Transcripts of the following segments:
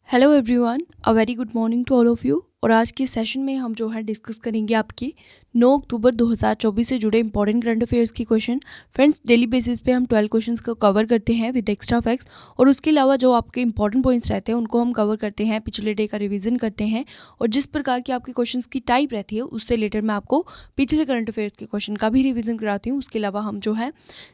Hello everyone, a very good morning to all of you. और आज के session में हम जो है डिस्कस करेंगे आपकी 9 अक्टूबर 2024 से जुड़े इंपॉर्टेंट करंट अफेयर्स की क्वेश्चन। फ्रेंड्स, डेली बेसिस पे हम 12 क्वेश्चंस को कवर करते हैं विद एक्स्ट्रा फैक्ट्स, और उसके अलावा जो आपके इंपॉर्टेंट पॉइंट्स रहते हैं उनको हम कवर करते हैं, पिछले डे का रिवीजन करते हैं। और जिस प्रकार की आपके क्वेश्चंस की टाइप रहती है उससे रिलेटेड मैं आपको पिछले करंट अफेयर्स के क्वेश्चन का भी रिवीजन कराती हूँ। उसके अलावा हम जो है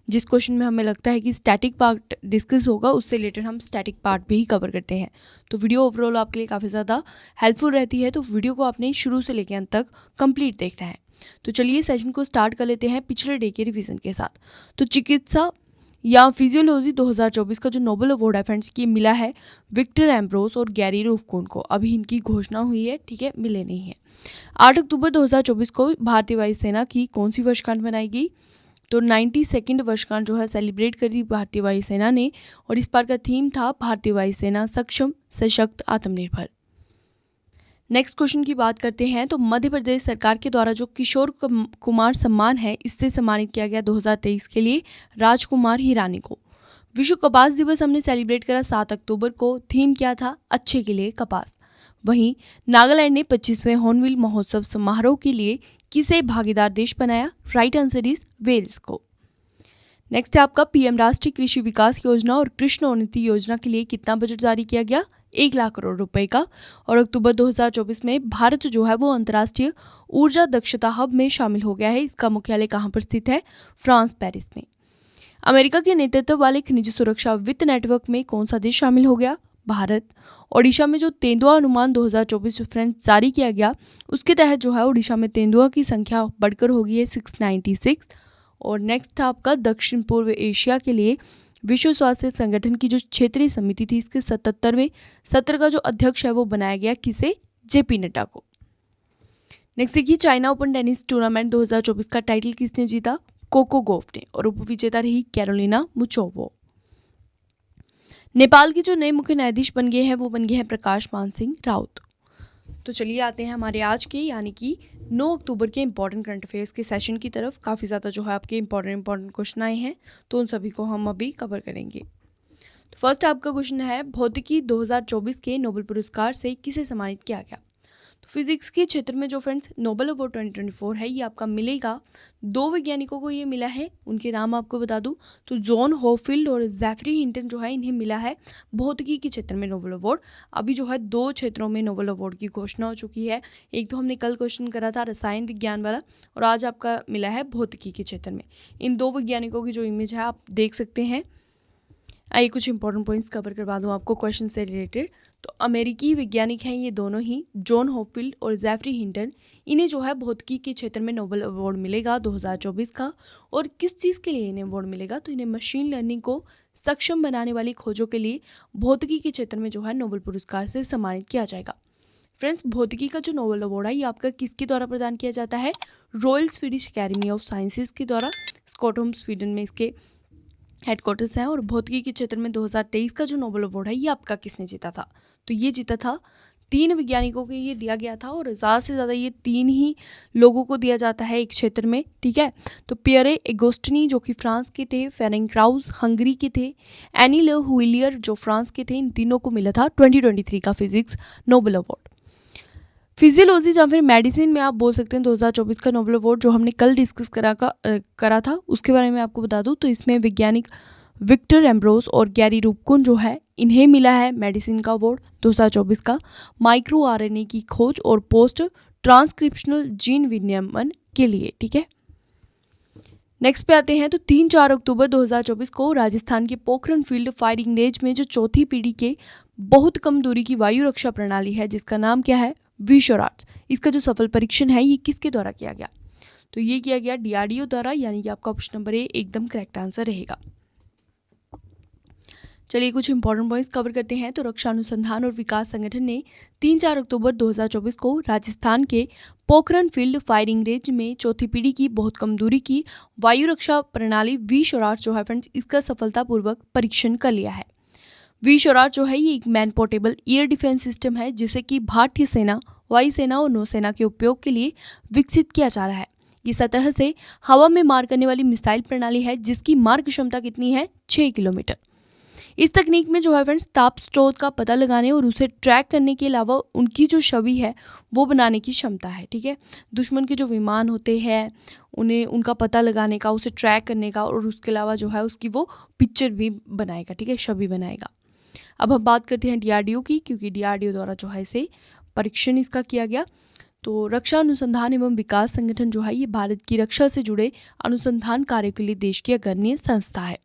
जिस क्वेश्चन में हमें लगता है कि स्टैटिक पार्ट डिस्कस होगा उससे रिलेटेड हम स्टैटिक पार्ट भी कवर करते हैं। तो वीडियो ओवरऑल आपके लिए काफ़ी ज़्यादा हेल्पफुल रहती है, तो वीडियो को आपने शुरू से लेकर अंत तक कंप्लीट देखना है। तो चलिए सेशन को स्टार्ट कर लेते हैं पिछले डे के रिवीजन के साथ। तो चिकित्सा या फिजियोलॉजी 2024 का जो नोबेल अवार्ड है फ्रेंड्स, ये मिला है विक्टर एम्ब्रोस और गैरी रूफकुन को। अभी इनकी घोषणा हुई है, ठीक है, मिले नहीं है। 8 अक्टूबर 2024 को भारतीय वायुसेना की कौन सी वर्षगांठ मनाई गई? तो 92nd वर्षगांठ जो है सेलिब्रेट करी भारतीय वायुसेना ने, और इस बार का थीम था भारतीय वायुसेना सक्षम, सशक्त, आत्मनिर्भर। नेक्स्ट क्वेश्चन की बात करते हैं तो मध्य प्रदेश सरकार के द्वारा जो किशोर कुमार सम्मान है, इससे सम्मानित किया गया 2023 के लिए राजकुमार हिरानी को। विश्व कपास दिवस हमने सेलिब्रेट करा 7 अक्टूबर को। थीम क्या था? अच्छे के लिए कपास। वहीं नागालैंड ने 25वें हॉर्नबिल महोत्सव समारोह के लिए किसे भागीदार देश बनाया? राइट आंसर इज वेल्स को। नेक्स्ट है आपका पीएम राष्ट्रीय कृषि विकास योजना और कृषि उन्नति योजना के लिए कितना बजट जारी किया गया? 1 लाख करोड़ रुपए का। और अक्टूबर 2024 में भारत जो है वो अंतर्राष्ट्रीय ऊर्जा दक्षता हब में शामिल हो गया है। इसका मुख्यालय कहाँ पर स्थित है? फ्रांस, पेरिस में। अमेरिका के नेतृत्व वाले खनिज सुरक्षा वित्त नेटवर्क में कौन सा देश शामिल हो गया? भारत। ओडिशा में जो तेंदुआ अनुमान 2024 फ्रेंड्स जारी किया गया, उसके तहत जो है ओडिशा में तेंदुआ की संख्या बढ़कर हो गई है 696। और नेक्स्ट था आपका दक्षिण पूर्व एशिया के लिए विश्व स्वास्थ्य संगठन की जो क्षेत्रीय समिति थी, इसके 77वें सत्र का जो अध्यक्ष है वो बनाया गया किसे? जेपी नड्डा को। नेक्स्ट देखिए, चाइना ओपन टेनिस टूर्नामेंट 2024 का टाइटल किसने जीता? कोको गॉफ ने, और उपविजेता रही कैरोलिना मुचोवा। नेपाल के जो नए मुख्य न्यायाधीश बन गए हैं वो बन गए हैं प्रकाश मान सिंह राउत। तो चलिए आते हैं हमारे आज के यानी कि 9 अक्टूबर के इंपॉर्टेंट करंट अफेयर्स के सेशन की तरफ। काफ़ी ज़्यादा जो है आपके इंपॉर्टेंट क्वेश्चन आए हैं, तो उन सभी को हम अभी कवर करेंगे। तो फर्स्ट आपका क्वेश्चन है, भौतिकी 2024 के नोबेल पुरस्कार से किसे सम्मानित किया गया? तो फिजिक्स के क्षेत्र में जो फ्रेंड्स नोबेल अवार्ड 2024 है ये आपका मिलेगा, 2 वैज्ञानिकों को ये मिला है। उनके नाम आपको बता दूं तो जॉन हॉपफील्ड और जेफरी हिंटन जो है इन्हें मिला है भौतिकी के क्षेत्र में नोबेल अवार्ड। अभी जो है 2 क्षेत्रों में नोबेल अवार्ड की घोषणा हो चुकी है। एक तो हमने कल क्वेश्चन करा था रसायन विज्ञान वाला, और आज आपका मिला है भौतिकी के क्षेत्र में। इन 2 वैज्ञानिकों की जो इमेज है आप देख सकते हैं। आइए कुछ इंपॉर्टेंट पॉइंट्स कवर करवा दूं आपको क्वेश्चन से रिलेटेड। तो अमेरिकी वैज्ञानिक हैं ये दोनों ही, जॉन हॉपफील्ड और जेफरी हिंटन। इन्हें जो है भौतिकी के क्षेत्र में नोबेल अवार्ड मिलेगा 2024 का। और किस चीज़ के लिए इन्हें अवार्ड मिलेगा? तो इन्हें मशीन लर्निंग को सक्षम बनाने वाली खोजों के लिए भौतिकी के क्षेत्र में जो है नोबेल पुरस्कार से सम्मानित किया जाएगा। फ्रेंड्स, भौतिकी का जो नोबेल अवार्ड है ये आपका किसके द्वारा प्रदान किया जाता है? Royal Swedish academy of sciences के द्वारा। स्टॉकहोम, स्वीडन में इसके हेडक्वार्टर्स है। और भौतिकी के क्षेत्र में 2023 का जो नोबेल अवार्ड है ये आपका किसने जीता था? तो ये जीता था 3 वैज्ञानिकों को ये दिया गया था, और ज़्यादा से ज़्यादा ये 3 ही लोगों को दिया जाता है एक क्षेत्र में, ठीक है। तो पियरे एगोस्टिनी जो कि फ्रांस के थे, फेरेंक क्राउज हंगरी के थे, एनी ले हुइलियर जो फ्रांस के थे, इन तीनों को मिला था 2023 का फिजिक्स नोबेल अवार्ड। फिजियोलॉजी या फिर मेडिसिन में आप बोल सकते हैं 2024 का नोबेल अवार्ड जो हमने कल डिस्कस करा था उसके बारे में आपको बता दूं तो इसमें वैज्ञानिक विक्टर एम्ब्रोस और गैरी रूपकुन जो है इन्हें मिला है मेडिसिन का अवार्ड 2024 का, माइक्रो आरएनए की खोज और पोस्ट ट्रांसक्रिप्शनल जीन विनियमन के लिए, ठीक है। नेक्स्ट पे आते हैं तो 3-4 अक्टूबर 2024 को राजस्थान के पोखरण फील्ड फायरिंग रेंज में जो चौथी पीढ़ी के बहुत कम दूरी की वायु रक्षा प्रणाली है जिसका नाम क्या है? विश्वराज। इसका जो सफल परीक्षण है ये किसके द्वारा किया गया? तो ये किया गया डीआरडीओ द्वारा, यानी कि आपका ऑप्शन नंबर ए एकदम करेक्ट आंसर रहेगा। चलिए कुछ इंपॉर्टेंट पॉइंट्स कवर करते हैं। तो रक्षा अनुसंधान और विकास संगठन ने 3-4 अक्टूबर 2024 को राजस्थान के पोखरण फील्ड फायरिंग रेंज में चौथी पीढ़ी की बहुत कम दूरी की वायु रक्षा प्रणाली विश्वराज जो है फ्रेंड्स इसका सफलतापूर्वक परीक्षण कर लिया है। विश्वराज जो है ये एक man portable air defence system है जिसे कि भारतीय सेना, वायुसेना और नौसेना के उपयोग के लिए विकसित किया जा रहा है। ये सतह से हवा में मार करने वाली मिसाइल प्रणाली है जिसकी मार क्षमता कितनी है? 6 किलोमीटर। इस तकनीक में जो है फ्रेंड्स ताप स्रोत का पता लगाने और उसे ट्रैक करने के अलावा उनकी जो छवि है वो बनाने की क्षमता है। ठीक है, दुश्मन के जो विमान होते हैं उन्हें उनका पता लगाने का, उसे ट्रैक करने का, और उसके अलावा जो है उसकी वो पिक्चर भी बनाएगा। ठीक है, छवि बनाएगा। अब हम बात करते हैं DRDO की, क्योंकि DRDO द्वारा जो है इसे परीक्षण इसका किया गया। तो रक्षा अनुसंधान एवं विकास संगठन जो है ये भारत की रक्षा से जुड़े अनुसंधान कार्य के लिए देश की अग्रणी संस्था है।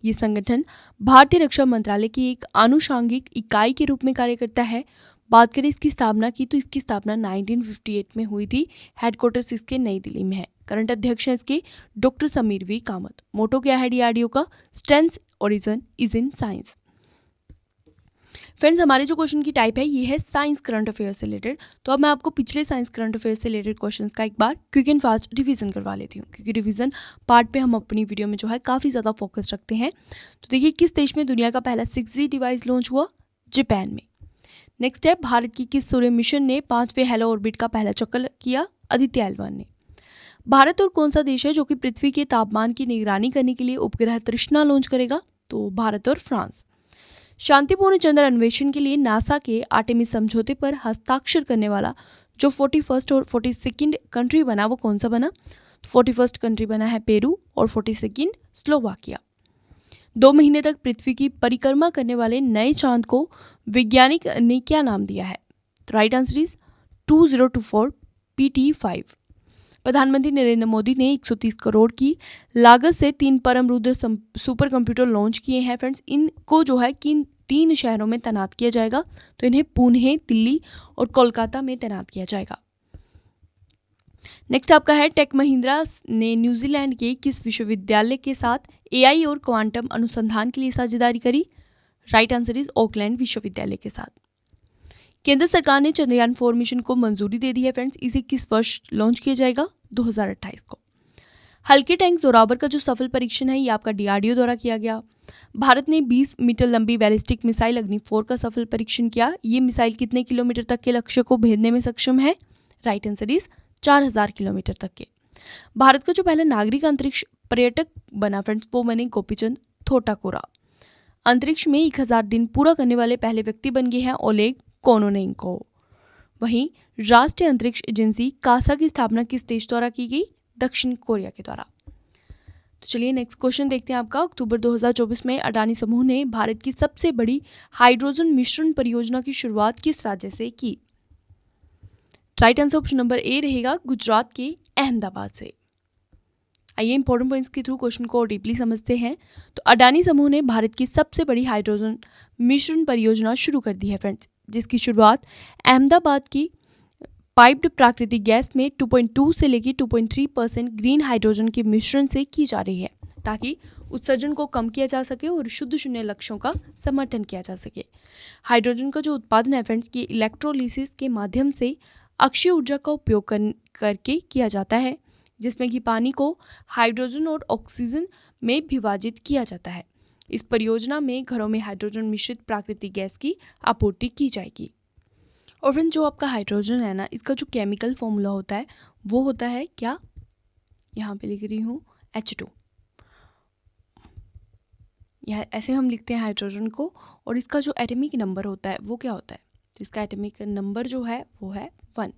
ये संगठन भारतीय रक्षा मंत्रालय की एक आनुषंगिक इकाई के रूप में कार्य करता है। बात करें इसकी स्थापना की, तो इसकी स्थापना 1958 में हुई थी। हेडक्वार्टर्स इसके नई दिल्ली में है। करंट अध्यक्ष हैं इसके डॉक्टर समीर वी कामत। मोटो क्या है DRDO का? Strength origin is in science. Friends, हमारे जो क्वेश्चन की टाइप है ये है साइंस करंट अफेयर्स से रिलेटेड। तो अब मैं आपको पिछले साइंस करंट अफेयर्स से रिलेटेड क्वेश्चंस का एक बार क्विक एंड फास्ट रिवीजन करवा लेती हूँ, क्योंकि रिवीजन पार्ट पे हम अपनी वीडियो में जो है काफ़ी ज़्यादा फोकस रखते हैं। तो देखिए, किस देश में दुनिया का पहला 6G डिवाइस लॉन्च हुआ? जापान में। नेक्स्ट है, भारत की किस सूर्य मिशन ने 5वें हेलो ऑर्बिट का पहला चक्कर किया? आदित्य L1 ने। भारत और कौन सा देश है जो कि पृथ्वी के तापमान की निगरानी करने के लिए उपग्रह तृष्णा लॉन्च करेगा? तो भारत और फ्रांस। शांतिपूर्ण चंद्र अन्वेषण के लिए नासा के आर्टेमिस समझौते पर हस्ताक्षर करने वाला जो 41st और 42nd कंट्री बना वो कौन सा बना? 41st कंट्री बना है पेरू और 42nd स्लोवाकिया। 2 महीने तक पृथ्वी की परिक्रमा करने वाले नए चांद को वैज्ञानिक ने क्या नाम दिया है? तो राइट आंसर इज 2024 PT5। प्रधानमंत्री नरेंद्र मोदी ने 130 करोड़ की लागत से 3 परम रुद्र सुपर कंप्यूटर लॉन्च किए हैं। फ्रेंड्स, इनको जो है किन 3 शहरों में तैनात किया जाएगा? तो इन्हें पुणे, दिल्ली और कोलकाता में तैनात किया जाएगा। नेक्स्ट आपका है, टेक महिंद्रा ने न्यूजीलैंड के किस विश्वविद्यालय के साथ AI और क्वांटम अनुसंधान के लिए साझेदारी करी? राइट आंसर इज ऑकलैंड विश्वविद्यालय के साथ। केंद्र सरकार ने चंद्रयान 4 मिशन को मंजूरी दे दी है। फ्रेंड्स, इसे किस वर्ष लॉन्च किया जाएगा? 2028 को। हल्के टैंक जोरावर का जो सफल परीक्षण है ये आपका DRDO द्वारा किया गया। भारत ने 20 मीटर लंबी बैलिस्टिक मिसाइल अग्नि 4 का सफल परीक्षण किया। ये मिसाइल कितने किलोमीटर तक के लक्ष्य को भेदने में सक्षम है? राइट आंसर इज 4000 किलोमीटर तक के। भारत का जो पहला नागरिक अंतरिक्ष पर्यटक बना फ्रेंड्स वो बने गोपीचंद थोटाकोरा। अंतरिक्ष में 1000 दिन पूरा करने वाले पहले व्यक्ति बन गए हैं ओलेग कोनोनेंको। वहीं राष्ट्रीय अंतरिक्ष एजेंसी कासा की स्थापना किस देश द्वारा की गई? दक्षिण कोरिया के द्वारा। तो चलिए नेक्स्ट क्वेश्चन देखते हैं आपका। अक्टूबर 2024 में अडानी समूह ने भारत की सबसे बड़ी हाइड्रोजन मिश्रण परियोजना की शुरुआत किस राज्य से की? Right answer option number A रहेगा, गुजरात के अहमदाबाद से। आइए इंपॉर्टेंट पॉइंट्स के थ्रू क्वेश्चन को डीपली समझते हैं। तो अडानी समूह ने भारत की सबसे बड़ी हाइड्रोजन मिश्रण परियोजना शुरू कर दी है फ्रेंड्स, जिसकी शुरुआत अहमदाबाद की पाइप्ड प्राकृतिक गैस में 2.2 से लेकर 2.3% ग्रीन हाइड्रोजन के मिश्रण से की जा रही है, ताकि उत्सर्जन को कम किया जा सके और शुद्ध शून्य लक्ष्यों का समर्थन किया जा सके। हाइड्रोजन का जो उत्पादन है फ्रेंड्स ये इलेक्ट्रोलिसिस के माध्यम से अक्षय ऊर्जा का उपयोग करके किया जाता है, जिसमें कि पानी को हाइड्रोजन और ऑक्सीजन में विभाजित किया जाता है। इस परियोजना में घरों में हाइड्रोजन मिश्रित प्राकृतिक गैस की आपूर्ति की जाएगी। और फ्रेंड्स, जो आपका हाइड्रोजन है ना, इसका जो केमिकल फॉर्मूला होता है वो होता है क्या? यहाँ पे लिख रही हूँ H2। यह ऐसे हम लिखते हैं हाइड्रोजन को, और इसका जो एटॉमिक नंबर होता है वो क्या होता है? इसका एटॉमिक नंबर जो है वो है 1।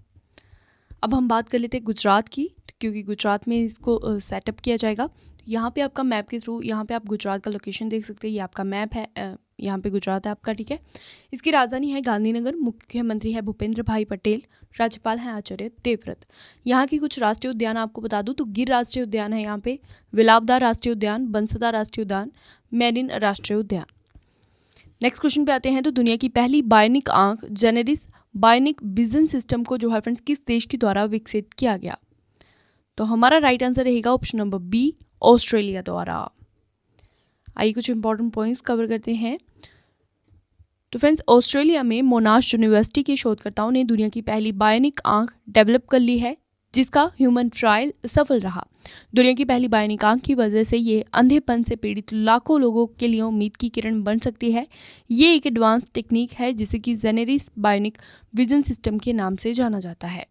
अब हम बात कर लेते हैं गुजरात की, क्योंकि गुजरात में इसको सेटअप किया जाएगा। यहाँ पे आपका मैप के थ्रू यहाँ पे आप गुजरात का लोकेशन देख सकते हैं। ये आपका मैप है, यहाँ पे गुजरात है आपका। ठीक है, इसकी राजधानी है गांधीनगर। मुख्यमंत्री है भूपेंद्र भाई पटेल। राज्यपाल हैं आचार्य देवव्रत। यहाँ की कुछ राष्ट्रीय उद्यान आपको बता दूँ तो गिर राष्ट्रीय उद्यान है यहाँ पे, विलापदा राष्ट्रीय उद्यान, बंसदा राष्ट्रीय उद्यान, मेरिन राष्ट्रीय उद्यान। नेक्स्ट क्वेश्चन पे आते हैं। तो दुनिया की पहली बायोनिक आंख जेनेरिस बायोनिक विजन सिस्टम को जो है फ्रेंड्स किस देश के द्वारा विकसित किया गया? तो हमारा राइट आंसर रहेगा ऑप्शन नंबर B, ऑस्ट्रेलिया द्वारा। आइए कुछ इंपॉर्टेंट पॉइंट्स कवर करते हैं। तो फ्रेंड्स, ऑस्ट्रेलिया में मोनाश यूनिवर्सिटी के शोधकर्ताओं ने दुनिया की पहली बायोनिक आंख डेवलप कर ली है, जिसका ह्यूमन ट्रायल सफल रहा। दुनिया की पहली बायोनिक आंख की वजह से ये अंधेपन से पीड़ित लाखों लोगों के लिए उम्मीद की किरण बन सकती है। ये एक एडवांस टेक्निक है जिसे कि जेनेरिस बायोनिक विजन सिस्टम के नाम से जाना जाता है।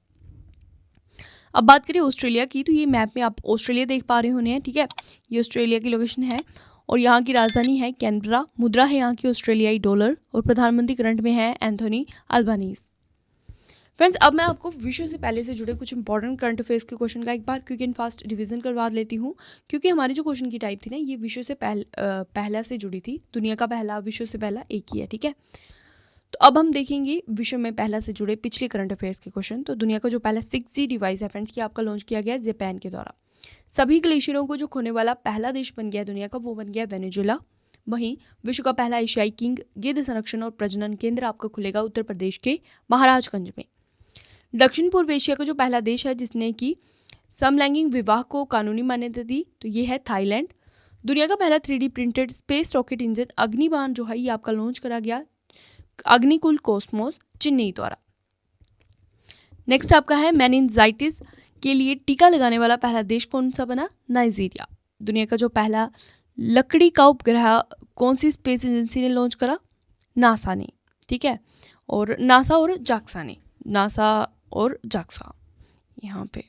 अब बात करें ऑस्ट्रेलिया की, तो ये मैप में आप ऑस्ट्रेलिया देख पा रहे होने हैं। ठीक है, ये ऑस्ट्रेलिया की लोकेशन है। और यहाँ की राजधानी है कैनबरा। मुद्रा है यहाँ की ऑस्ट्रेलियाई डॉलर और प्रधानमंत्री करंट में है एंथोनी अल्बानीज। फ्रेंड्स, अब मैं आपको विश्व से पहले से जुड़े कुछ इंपॉर्टेंट करंट अफेयर्स के क्वेश्चन का एक बार क्विक एंड फास्ट रिवीजन करवा लेती हूँ, क्योंकि हमारी जो क्वेश्चन की टाइप थी ना, ये विश्व से पहला से जुड़ी थी। दुनिया का पहला, विश्व से पहला एक ही है, ठीक है। तो अब हम देखेंगे विश्व में पहला से जुड़े पिछले करंट अफेयर्स के क्वेश्चन। तो दुनिया का जो पहला 6G डिवाइस है फ्रेंड्स, की आपका लॉन्च किया गया जापान के द्वारा। सभी ग्लेशियरों को जो खोने वाला पहला देश बन गया दुनिया का, वो बन गया वेनेजुएला। वहीं विश्व का पहला एशियाई किंग गिद्ध संरक्षण और प्रजनन केंद्र आपका खुलेगा उत्तर प्रदेश के महाराजगंज में। दक्षिण पूर्व एशिया का जो पहला देश है जिसने कि समलैंगिक विवाह को कानूनी मान्यता दी, तो ये है थाईलैंड। दुनिया का पहला 3D printed space rocket engine Agnibaan जो है ये आपका लॉन्च करा गया अग्निकुल कॉस्मोस चेन्नई द्वारा। नेक्स्ट आपका है मेनिनजाइटिस के लिए टीका लगाने वाला पहला देश कौन सा बना? नाइजीरिया। दुनिया का जो पहला लकड़ी का उपग्रह कौन सी स्पेस एजेंसी ने लॉन्च करा? नासा ने, ठीक है। और नासा और जाक्सा ने, नासा और जाक्सा, यहाँ पे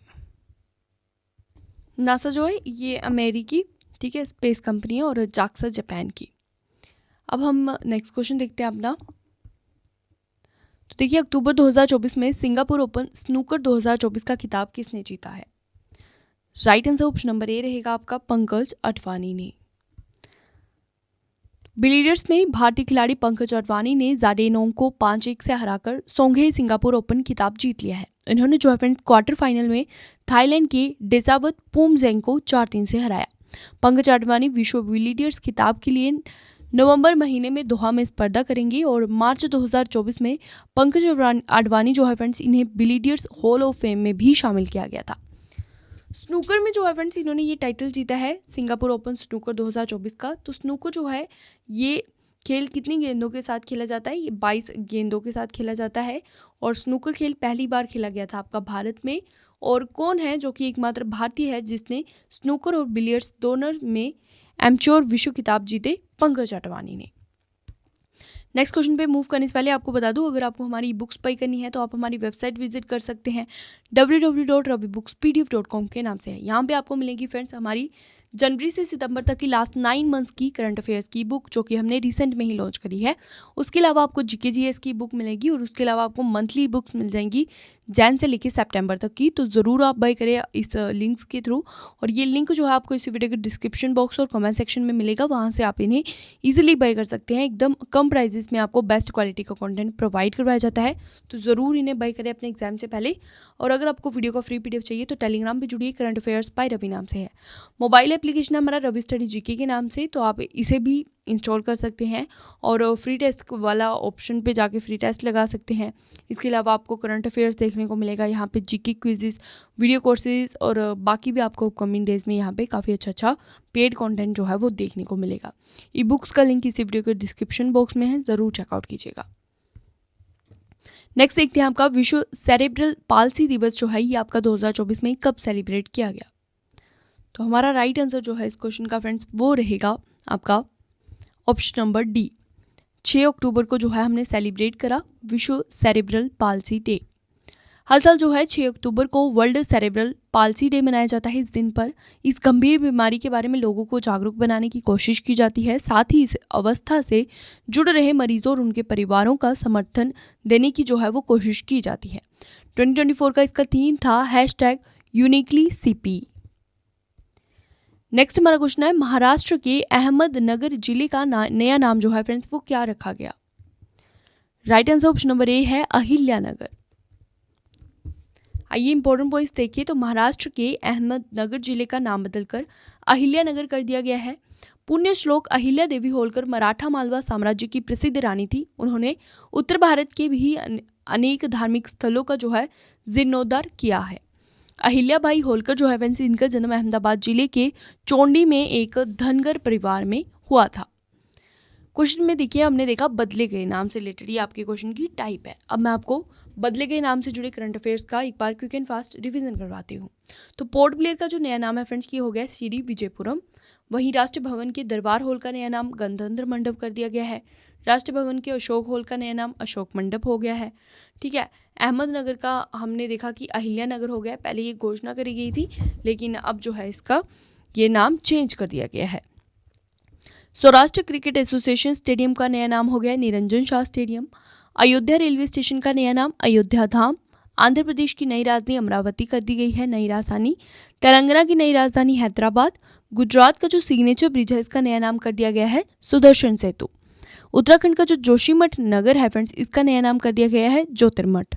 नासा जो है ये अमेरिकी, ठीक है, स्पेस कंपनी है, और जाक्सा जापान की। अब हम नेक्स्ट क्वेश्चन देखते हैं अपना। तो देखिए, अक्टूबर 2024 में सिंगापुर ओपन स्नूकर 2024 का खिताब किसने जीता है? Right answer option number A रहेगा आपका पंकज अडवाणी ने। बिलियर्ड्स में भारतीय खिलाड़ी पंकज अडवाणी ने जाडेनोंग को 5-1 से हराकर सोंघे सिंगापुर ओपन खिताब जीत लिया है। इन्होंने जो है क्वार्टर फाइनल में थाईलैंड के डेसावत पोमजेंग को 4-3 से हराया। पंकज अडवाणी विश्व बिलियर्ड्स खिताब के लिए नवंबर महीने में दोहा में स्पर्धा करेंगे और मार्च 2024 में पंकज अडवाणी जो है फ्रेंड्स इन्हें बिलियर्ड्स हॉल ऑफ फेम में भी शामिल किया गया था। स्नूकर में जो है फ्रेंड्स इन्होंने ये टाइटल जीता है सिंगापुर ओपन स्नूकर 2024 का। तो स्नूकर जो है ये खेल कितनी गेंदों के साथ खेला जाता है? ये 22 गेंदों के साथ खेला जाता है और स्नूकर खेल पहली बार खेला गया था आपका भारत में। और कौन है जो कि एकमात्र भारतीय है जिसने स्नूकर और बिलियर्ड्स दोनों में एमेच्योर विश्व खिताब जीते? पंकज अडवाणी ने। नेक्स्ट क्वेश्चन पे मूव करने से पहले आपको बता दूं, अगर आपको हमारी बुक्स बाई करनी है तो आप हमारी वेबसाइट विजिट कर सकते हैं www.ravibookspdf.com के नाम से है। यहाँ पे आपको मिलेगी फ्रेंड्स हमारी जनवरी से सितंबर तक की लास्ट 9 मंथ्स की करंट अफेयर्स की बुक, जो कि हमने रिसेंट में ही लॉन्च करी है। उसके अलावा आपको जीके जीएस की बुक मिलेगी और उसके अलावा आपको मंथली बुक्स मिल जाएंगी जैन से लेकर सितंबर तक की। तो ज़रूर आप बाई करें इस लिंक्स के थ्रू, और ये लिंक जो है आपको इस वीडियो के डिस्क्रिप्शन बॉक्स और कमेंट सेक्शन में मिलेगा। वहाँ से आप इन्हें ईजिली बाई कर सकते हैं। एकदम कम प्राइजेस में आपको बेस्ट क्वालिटी का कंटेंट प्रोवाइड करवाया जाता है। तो ज़रूर इन्हें बाई करें अपने एग्जाम से पहले। और अगर आपको वीडियो का फ्री पीडीएफ चाहिए तो टेलीग्राम पे जुड़िए, करंट अफेयर्स बाय रवि नाम से है। मोबाइल एप्लीकेशन हमारा रवि स्टडी जीके के नाम से, तो आप इसे भी इंस्टॉल कर सकते हैं और फ्री टेस्ट वाला ऑप्शन पे जाके फ्री टेस्ट लगा सकते हैं। इसके अलावा आपको करंट अफेयर्स देखने को मिलेगा यहाँ पे, जीके क्विज़ेस, वीडियो कोर्सेज और बाकी भी आपको कमिंग डेज में यहाँ पे काफ़ी अच्छा पेड कंटेंट जो है वो देखने को मिलेगा। ई बुक्स का लिंक इसी वीडियो के डिस्क्रिप्शन बॉक्स में है, ज़रूर चेकआउट कीजिएगा। नेक्स्ट देखते हैं आपका विश्व सेरेब्रल पाल्सी दिवस जो है ये आपका 2024 में कब सेलिब्रेट किया गया? तो हमारा राइट आंसर जो है इस क्वेश्चन का फ्रेंड्स वो रहेगा आपका ऑप्शन नंबर डी। 6 अक्टूबर को जो है हमने सेलिब्रेट करा विश्व सेरेब्रल पाल्सी डे। हर साल जो है 6 अक्टूबर को वर्ल्ड सेरेब्रल पाल्सी डे मनाया जाता है। इस दिन पर इस गंभीर बीमारी के बारे में लोगों को जागरूक बनाने की कोशिश की जाती है। साथ ही इस अवस्था से जुड़ रहे मरीजों और उनके परिवारों का समर्थन देने की जो है वो कोशिश की जाती है। 2024 का इसका थीम था #यूनिकली-CP। नेक्स्ट हमारा क्वेश्चन है महाराष्ट्र के अहमदनगर जिले का नया नाम जो है फ्रेंड्स वो क्या रखा गया? Right answer option number A है अहिल्यानगर। आइए इंपॉर्टेंट पॉइंट्स देखिए। तो महाराष्ट्र के अहमदनगर जिले का नाम बदलकर अहिल्यानगर कर दिया गया है। पुण्य श्लोक अहिल्या देवी होलकर मराठा मालवा साम्राज्य की प्रसिद्ध रानी थी। उन्होंने उत्तर भारत के भी अनेक धार्मिक स्थलों का जो है जीर्णोद्धार किया है। अहिल्या बाई होलकर जो है फ्रेंड्स इनका जन्म अहमदाबाद जिले के चोंडी में एक धनगर परिवार में हुआ था। क्वेश्चन में देखिए हमने देखा बदले गए नाम से रिलेटेड, ये आपके क्वेश्चन की टाइप है। अब मैं आपको बदले गए नाम से जुड़े करंट अफेयर्स का एक बार क्विक एंड फास्ट रिवीजन करवाती हूँ। तो पोर्ट ब्लेयर का जो नया नाम है फ्रेंड्स ये हो गया सीडी विजयपुरम। वहीं राष्ट्र भवन के दरबार हॉल का नया नाम गणतंत्र मंडप कर दिया गया है। राष्ट्र भवन के अशोक हॉल का नया नाम अशोक मंडप हो गया है। ठीक है, अहमदनगर का हमने देखा कि अहिल्यानगर हो गया। पहले ये घोषणा करी गई थी लेकिन अब जो है इसका ये नाम चेंज कर दिया गया है। सौराष्ट्र क्रिकेट एसोसिएशन स्टेडियम का नया नाम हो गया Niranjan Shah stadium. Ayodhya railway station का नया नाम अयोध्या धाम। आंध्र प्रदेश की नई राजधानी अमरावती कर दी गई है नई राजधानी। तेलंगाना की नई राजधानी हैदराबाद। गुजरात का जो सिग्नेचर ब्रिज है इसका नया नाम कर दिया गया है सुदर्शन सेतु। उत्तराखंड का जो जोशीमठ नगर है फ्रेंड्स, इसका नया नाम कर दिया गया है ज्योतिर्मठ।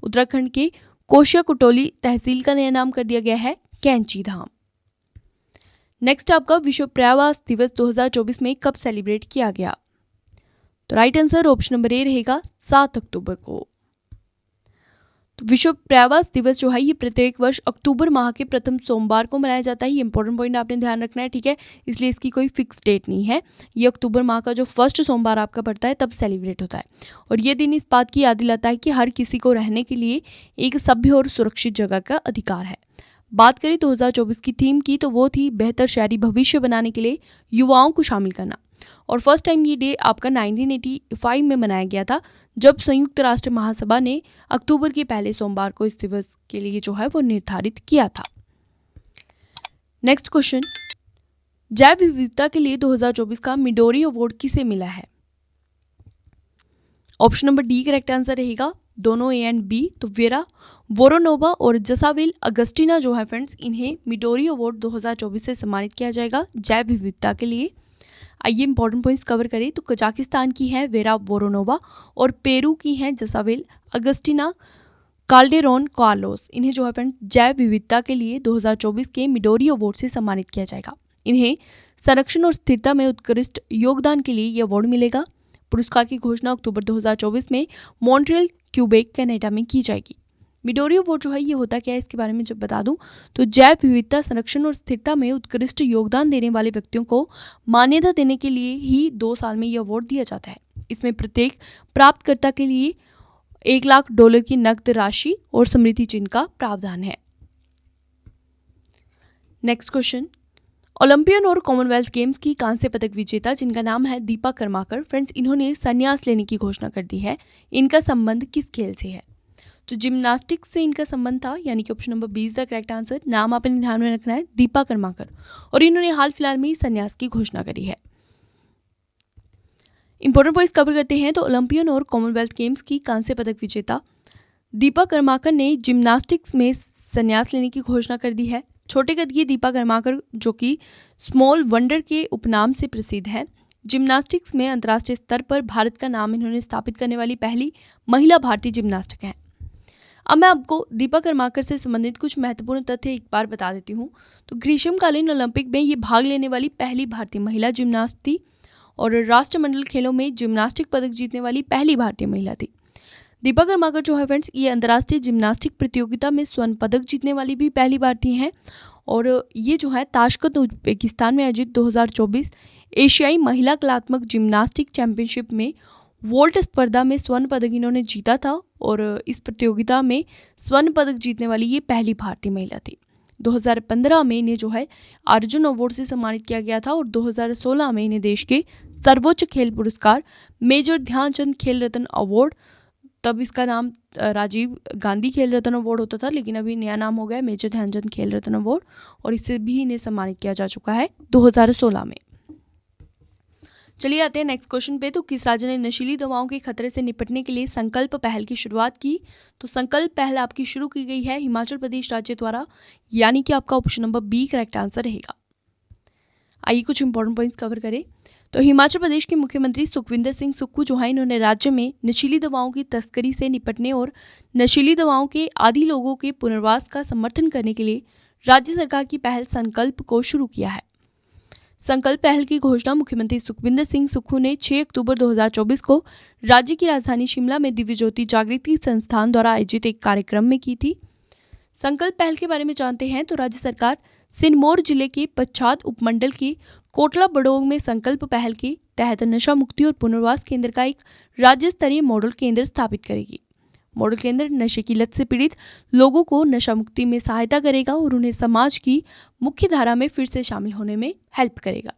उत्तराखंड के कोशिया कुटोली तहसील का नया नाम कर दिया गया है कैंची धाम। नेक्स्ट आपका विश्व पर्यावरण दिवस 2024 में कब सेलिब्रेट किया गया? तो right answer option number A रहेगा 7 अक्टूबर को। तो विश्व पर्यावरण दिवस जो है ये प्रत्येक वर्ष अक्टूबर माह के प्रथम सोमवार को मनाया जाता है। ये इंपॉर्टेंट पॉइंट आपने ध्यान रखना है, ठीक है, इसलिए इसकी कोई फिक्स डेट नहीं है। ये अक्टूबर माह का जो फर्स्ट सोमवार आपका पड़ता है तब सेलिब्रेट होता है। और ये दिन इस बात की याद दिलाता है कि हर किसी को रहने के लिए एक सभ्य और सुरक्षित जगह का अधिकार है। बात करें 2024 की थीम की तो वो थी बेहतर शहरी भविष्य बनाने के लिए युवाओं को शामिल करना। और फर्स्ट टाइम ये डे आपका 1985 में मनाया गया था जब संयुक्त राष्ट्र महासभा ने अक्टूबर के पहले सोमवार को इस दिवस के लिए जो है वो निर्धारित किया था। नेक्स्ट क्वेश्चन, जैव विविधता के लिए 2024 का मिडोरी अवार्ड किसे मिला है? Option number D correct answer रहेगा, दोनों ए एंड बी। तो वेरा वोरोनोवा और जसाविल अगस्टिना जो है फ्रेंड्स, इन्हें मिडोरी अवार्ड 2024 से सम्मानित किया जाएगा जैव विविधता के लिए। आइए इंपॉर्टेंट पॉइंट्स कवर करें। तो कजाकिस्तान की है वेरा वोरोनोवा और पेरू की है जसाविल अगस्टिना काल्डेरोन कार्लोस। इन्हें जो है फ्रेंड जैव विविधता के लिए 2024 के मिडोरी अवार्ड से सम्मानित किया जाएगा। इन्हें संरक्षण और स्थिरता में उत्कृष्ट योगदान के लिए यह अवार्ड मिलेगा। पुरस्कार की घोषणा अक्टूबर 2024 में मॉन्ट्रियल क्यूबेक कनाडा में की जाएगी। मिडोरी अवार्ड जो है ये होता क्या है इसके बारे में जब बता दूं तो जैव विविधता संरक्षण और स्थिरता में उत्कृष्ट योगदान देने वाले व्यक्तियों को मान्यता देने के लिए ही 2 साल में यह अवार्ड दिया जाता है। इसमें प्रत्येक प्राप्तकर्ता के लिए $1,00,000 की नकद राशि और स्मृति चिन्ह का प्रावधान है। नेक्स्ट क्वेश्चन, ओलंपियन और कॉमनवेल्थ गेम्स की कांस्य पदक विजेता जिनका नाम है दीपा कर्माकर फ्रेंड्स, इन्होंने संन्यास लेने की घोषणा कर दी है। इनका संबंध किस खेल से है? तो जिम्नास्टिक्स से इनका संबंध था, यानी कि option number B is the correct answer. नाम आपने ध्यान में रखना है, दीपा कर्माकर, और इन्होंने हाल फिलहाल में ही संन्यास की घोषणा करी है। इंपॉर्टेंट पॉइंट्स कवर करते हैं। तो ओलंपियन और कॉमनवेल्थ गेम्स की कांस्य पदक विजेता दीपा कर्माकर ने जिम्नास्टिक्स में संन्यास लेने की घोषणा कर दी है। छोटे कद की दीपा कर्माकर जो कि स्मॉल वंडर के उपनाम से प्रसिद्ध है, जिम्नास्टिक्स में अंतर्राष्ट्रीय स्तर पर भारत का नाम इन्होंने स्थापित करने वाली पहली महिला भारतीय जिम्नास्टिक हैं। अब मैं आपको दीपा कर्माकर से संबंधित कुछ महत्वपूर्ण तथ्य एक बार बता देती हूँ। तो ग्रीष्मकालीन ओलंपिक में ये भाग लेने वाली पहली भारतीय महिला जिम्नास्ट थी और राष्ट्रमंडल खेलों में जिम्नास्टिक पदक जीतने वाली पहली भारतीय महिला थी। दीपा कर्माकर जो है फ्रेंड्स, ये अंतर्राष्ट्रीय जिम्नास्टिक प्रतियोगिता में स्वर्ण पदक जीतने वाली भी पहली भारतीय हैं। और ये जो है ताशकंद उज्बेकिस्तान में आयोजित 2024 एशियाई महिला कलात्मक जिम्नास्टिक चैंपियनशिप में वोल्ट स्पर्धा में स्वर्ण पदक इन्होंने जीता था और इस प्रतियोगिता में स्वर्ण पदक जीतने वाली ये पहली भारतीय महिला थी। 2015 में इन्हें जो है अर्जुन अवार्ड से सम्मानित किया गया था और 2016 में इन्हें देश के सर्वोच्च खेल पुरस्कार मेजर ध्यानचंद खेल रत्न अवार्ड, तब इसका नाम राजीव गांधी खेल रत्न अवार्ड होता था, लेकिन अभी नया नाम हो गया मेजर ध्यानचंद खेल रत्न अवार्ड, और इससे भी इन्हें सम्मानित किया जा चुका है 2016 में। चलिए आते हैं नेक्स्ट क्वेश्चन पे। तो किस राज्य ने नशीली दवाओं के खतरे से निपटने के लिए संकल्प पहल की शुरुआत की? तो संकल्प पहल आपकी शुरू की गई है हिमाचल प्रदेश राज्य द्वारा, यानी कि आपका option number B correct answer रहेगा। आइए कुछ इंपॉर्टेंट पॉइंट्स कवर करें। तो हिमाचल प्रदेश के मुख्यमंत्री सुखविंदर सिंह सुक्खू जो है, इन्होंने राज्य में नशीली दवाओं की तस्करी से निपटने और नशीली दवाओं के आदी लोगों के पुनर्वास का समर्थन करने के लिए राज्य सरकार की पहल संकल्प को शुरू किया है। संकल्प पहल की घोषणा मुख्यमंत्री सुखविंदर सिंह सुक्खू ने 6 अक्टूबर 2024 को राज्य की राजधानी शिमला में दिव्य ज्योति जागृति संस्थान द्वारा आयोजित एक कार्यक्रम में की थी। संकल्प पहल के बारे में जानते हैं। तो राज्य सरकार सिरमौर जिले के पच्छाद उपमंडल के कोटला बड़ोग में संकल्प पहल के तहत नशा मुक्ति और पुनर्वास केंद्र का एक राज्य स्तरीय मॉडल केंद्र स्थापित करेगी। मॉडल केंद्र नशे की लत से पीड़ित लोगों को नशा मुक्ति में सहायता करेगा और उन्हें समाज की मुख्य धारा में फिर से शामिल होने में हेल्प करेगा।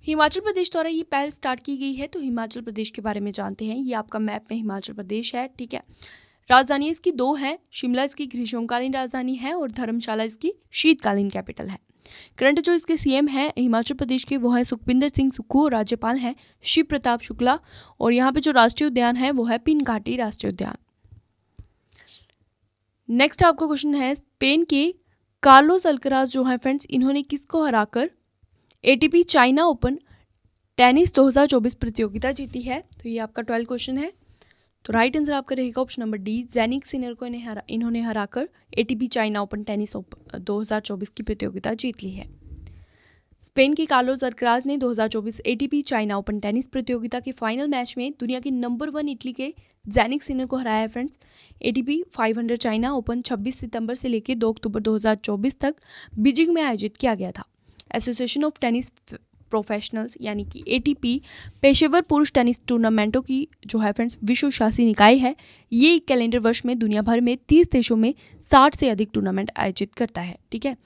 हिमाचल प्रदेश द्वारा ये पहल स्टार्ट की गई है। तो हिमाचल प्रदेश के बारे में जानते हैं। ये आपका मैप में हिमाचल प्रदेश है, ठीक है। राजधानी इसकी 2 है, शिमला इसकी ग्रीष्मकालीन राजधानी है और धर्मशाला इसकी शीतकालीन कैपिटल है। करंट जो इसके सीएम हैं हिमाचल प्रदेश के वो है सुखविंदर सिंह सुक्खू और राज्यपाल हैं शिव प्रताप शुक्ला। और यहाँ पे जो राष्ट्रीय उद्यान है वो है पिन घाटी राष्ट्रीय उद्यान। नेक्स्ट आपका क्वेश्चन है, स्पेन के कार्लोस अल्कराज जो है फ्रेंड्स, इन्होंने किसको हराकर एटीपी चाइना ओपन टेनिस 2024 प्रतियोगिता जीती है? तो ये आपका 12 क्वेश्चन है। तो राइट आंसर आपका रहेगा ऑप्शन नंबर डी, ज़ैनिक सिनर को इन्होंने हराकर एटीपी चाइना ओपन टेनिस 2024 की प्रतियोगिता जीत ली है। स्पेन के कार्लोस अल्कराज ने 2024 एटीपी चाइना ओपन टेनिस प्रतियोगिता के फाइनल मैच में दुनिया के नंबर 1 इटली के ज़ैनिक सिनर को हराया है फ्रेंड्स। एटीपी 500 चाइना ओपन 26 सितंबर से लेकर 2 अक्टूबर 2024 तक बीजिंग में आयोजित किया गया था। एसोसिएशन ऑफ टेनिस प्रोफेशनल्स यानी कि एटीपी पेशेवर पुरुष टेनिस टूर्नामेंटों की जो है फ्रेंड्स विश्व शासी निकाय है। ये एक कैलेंडर वर्ष में दुनिया भर में 30 देशों में 60 से अधिक टूर्नामेंट आयोजित करता है। ठीक है,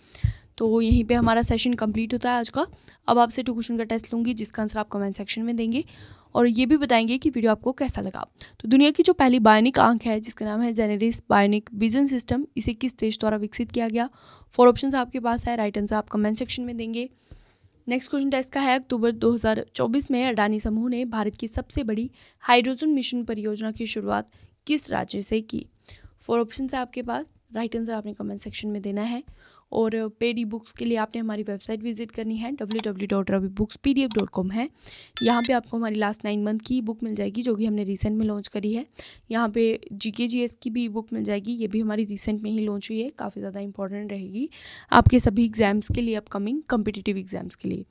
तो यहीं पे हमारा सेशन कंप्लीट होता है आज का। अब आपसे 2 क्वेश्चन का टेस्ट लूँगी जिसका आंसर आप कमेंट सेक्शन में देंगे और ये भी बताएंगे कि वीडियो आपको कैसा लगा। तो दुनिया की जो पहली बायोनिक आंख है जिसका नाम है जेनेरिस बायोनिक विजन सिस्टम, इसे किस देश द्वारा विकसित किया गया? 4 ऑप्शन आपके पास है, राइट आंसर आप कमेंट सेक्शन में देंगे। नेक्स्ट क्वेश्चन टेस्ट का है, अक्टूबर 2024 में अडानी समूह ने भारत की सबसे बड़ी हाइड्रोजन मिशन परियोजना की शुरुआत किस राज्य से की? 4 ऑप्शन है आपके पास, राइट आंसर आपने कमेंट सेक्शन में देना है। और पेड ई बुक्स के लिए आपने हमारी वेबसाइट विजिट करनी है www.ravibooks.pdf.com है। यहाँ पे आपको हमारी लास्ट 9 मंथ की बुक मिल जाएगी जो कि हमने रिसेंट में लॉन्च करी है। यहाँ पे जीके जीएस की भी बुक मिल जाएगी, ये भी हमारी रिसेंट में ही लॉन्च हुई है, काफ़ी ज़्यादा इंपॉर्टेंट रहेगी आपके सभी एग्जाम्स के लिए, अपकमिंग कॉम्पिटिटिव एग्जाम्स के लिए।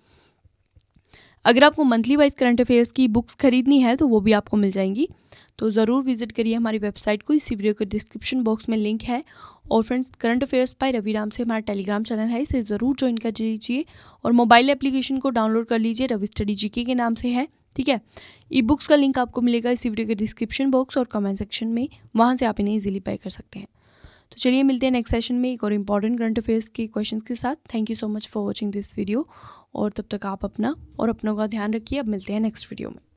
अगर आपको मंथली वाइज करंट अफेयर्स की बुक्स खरीदनी है तो वो भी आपको मिल जाएंगी, तो ज़रूर विजिट करिए हमारी वेबसाइट को। इसी वीडियो के डिस्क्रिप्शन बॉक्स में लिंक है। और friends, current affairs by Ravi नाम से हमारा टेलीग्राम चैनल है, इसे ज़रूर ज्वाइन कर लीजिए और मोबाइल एप्लीकेशन को डाउनलोड कर लीजिए, रवि स्टडी जीके के नाम से है। ठीक है, ई बुक्स का लिंक आपको मिलेगा इसी वीडियो के डिस्क्रिप्शन बॉक्स और कमेंट सेक्शन में, वहाँ से आप इन्हें ईजिली बाय कर सकते हैं। तो चलिए मिलते हैं नेक्स्ट सेशन में एक और इम्पॉर्टेंट करंट अफेयर्स के क्वेश्चंस के साथ। Thank you so much for watching this video और तब तक आप अपना और अपनों का ध्यान रखिए। अब मिलते हैं नेक्स्ट वीडियो में।